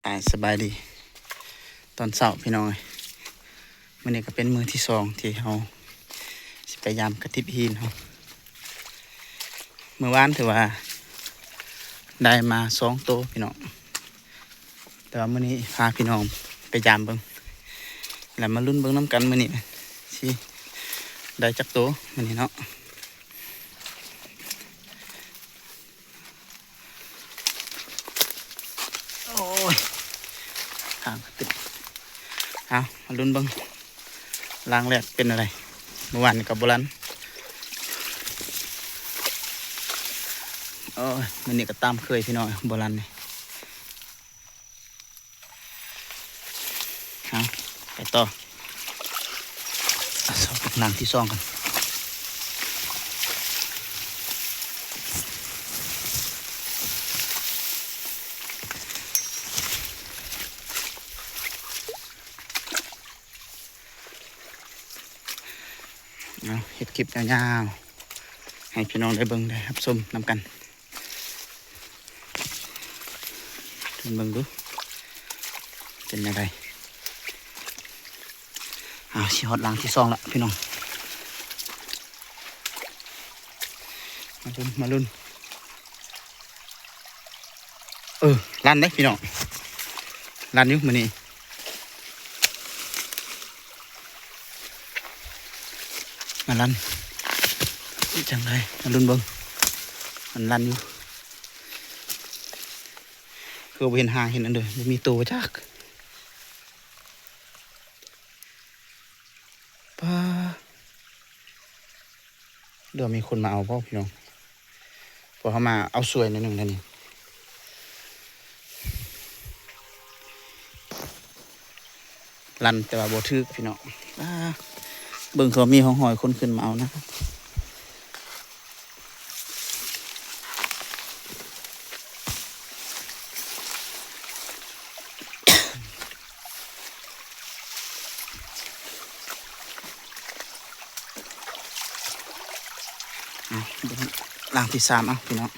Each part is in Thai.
สบายดีตอนเช้าพี่น้องมื้อนี้ก็เป็นมื้อที่2ที่เฮาสิพยายามกระติบหินเฮาเมื่อวานถือว่าได้มา2ตัวพี่น้องแต่ว่ามื้อนี้พาพี่น้องไปยามเบิ่งแล้วมาลุ้นเบิ่งน้ำกันมื้อนี้สิได้จักตัวมื้อนี้เนาะโอ้ยทางกระติบเอามาลุ้นเบิ่งล้างแรกเป็นอะไรเมื่อวานกับโบราณมันนี่ก็ตามเคยพี่น้อยโบราณนี่เอาไปต่อสอบหลังที่2กันเอาเฮ็ดคลิปยาวๆให้พี่น้องได้เบิ่งได้รับชมนำกันเบิ่งดูเป็นยังไงสิฮอดหลังที่2ละพี่น้องมาลุ้นลั่นได้พี่น้องลั่นอยู่มื้อนี้มาลั่นจังไดมาลุ้นเบิ่งมันลั่นอยู่คือบ่เห็นหางเห็นอันเด้อบ่มีตัวจักป้าเดี๋ยวมีคนมาเอาพ่อพี่น้องพอเขามาเอาสวยนิดนึงนั่นนี่ลั่นแต่ว่าบ่ทึกพี่น้องเบิ่งเขามีห้องหอยคนขึ้นมาเอานะครับหลังที่3พี่น้อง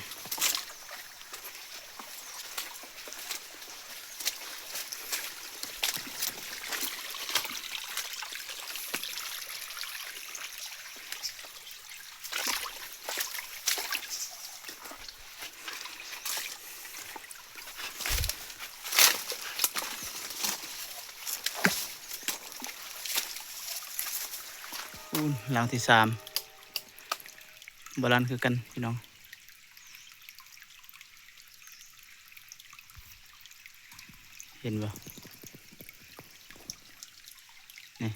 หลังที่3โบราณคือกันพี่น้องเห็นบ่นี่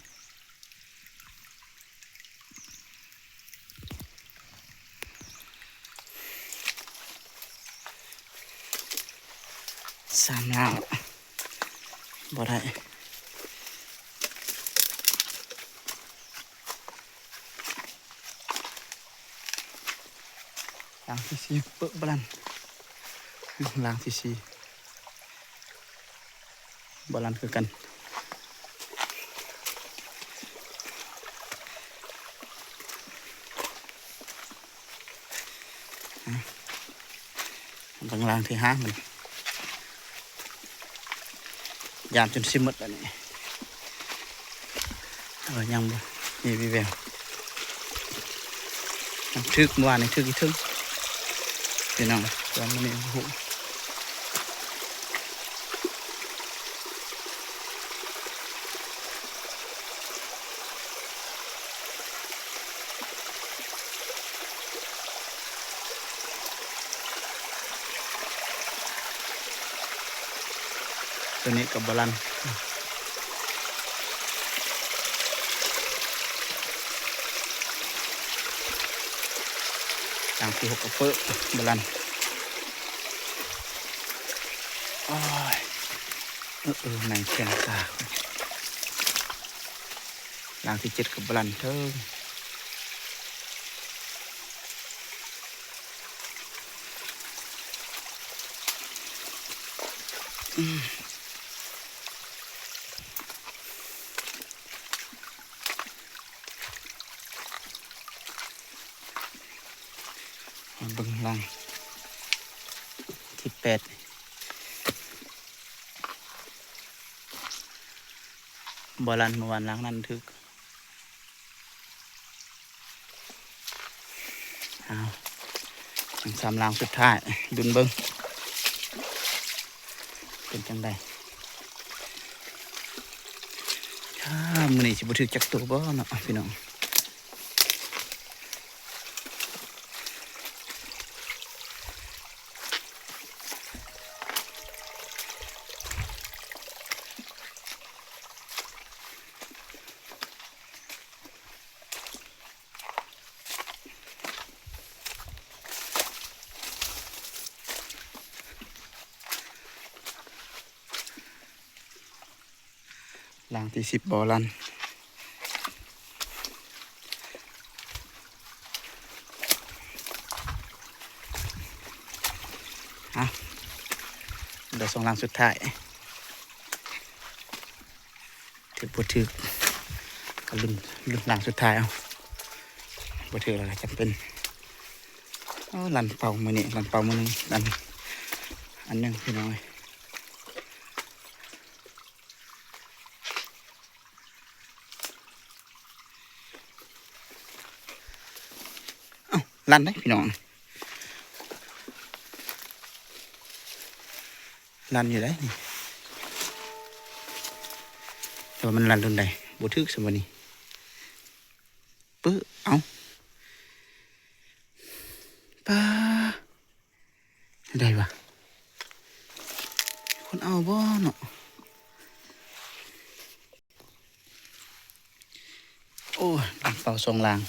3แล้วบ่ได้หลังที่4เปิดบลันหลังที่4บลันคือกันบางหลังที่5มันยามจนสิหมดแล้วนี่ยังบ่มีวิแววทึกเมื่อวานนี่ทึกอีกทึกพี่น้องตอนนี้โหตัวนี้กับบอลันทางที่6กับเปิดบอลันในแข้งตาหลังที่7กับบอลันเทิงเบิ่งหลังที่8 บอลันเมื่อวานล้างนั่นทึกเอาสามล้างสุดท้ายดุนเบิ้งเป็นจังไดถ้ามือนี้สิบ่ถึกจักตัวบ่เนาะพี่น้องล้างที่10บ่อลันเดี๋ยว2ล้างสุดท้ายถึกบ่ถึกก็ลุ้นล้างสุดท้ายเอาบ่ถึกแล้วก็จำเป็นลันเป่ามือนี้ลันเป่ามือนึงลันอันนึงพี่น้องลันได้พี่น้องลันอยู่ได้นี่แต่ว่ามันลันรุ่นใดบ่ถึกสมบัตินี้ปึ๊เอาป้าได้ปะคนเอาบ่เนาะโอ้ยเป่าทรงลาง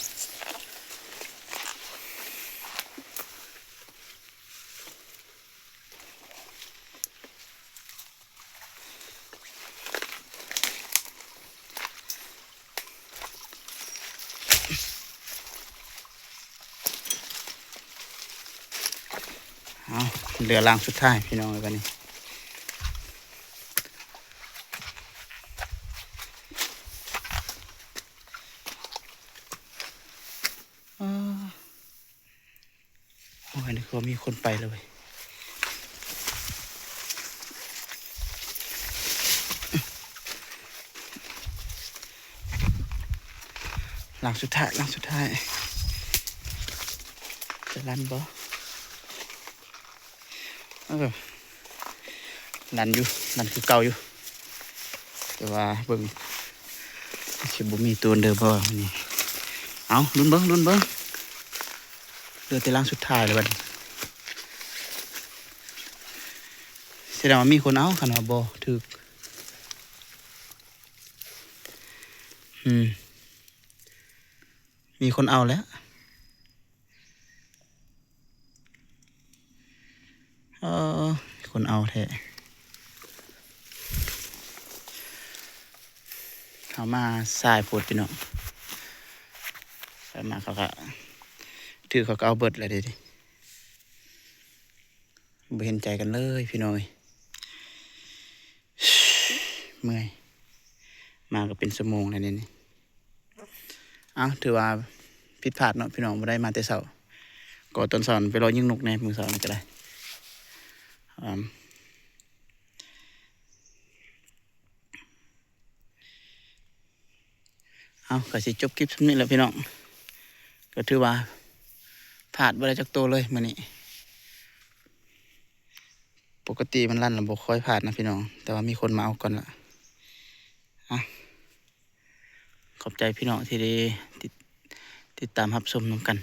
เอาเหลือลางสุดท้ายพี่น้องเลยวันนี้โอ้ยนี่ก็มีคนไปเลยหลังสุดท้ายจะลันบ่ลันอยู่ลันคือเก่าอยู่แต่ว่าเบิ่งสิบ่มีตัวเดิมบ่นี่เอาลุ้นเบิ่งเหลือแต่ลังสุดท้ายเลยบัดนี้แสดงว่ามีคนเอาคันว่าบ่ถึกมีคนเอาแล้วคนเอาแท้เขามาสายโพดพี่น้องไปมาเขาก็ถือเขาก็เอาเบิดเลยดิบ่เห็นใจกันเลยพี่น้อยเมื่อยมาก็เป็นชั่วโมงแล้วนี่เอาถือว่าผิดพลาดเนาะพี่น้องบ่ได้มาแต่เช้าก็ตอนสอนไปรอยิงนกในมื้อเช้านี่ก็ได้เอาก็สิจบคลิปนี้แหละพี่น้องก็ถือว่าพลาดบ่ได้จักตัวเลยมื้อนี้ปกติมันลั่นแล้วบ่ค่อยพลาดนะพี่น้องแต่ว่ามีคนมาเอาก่อนละขอบใจพี่น้องที่ได้ติดตามรับชมนำกัน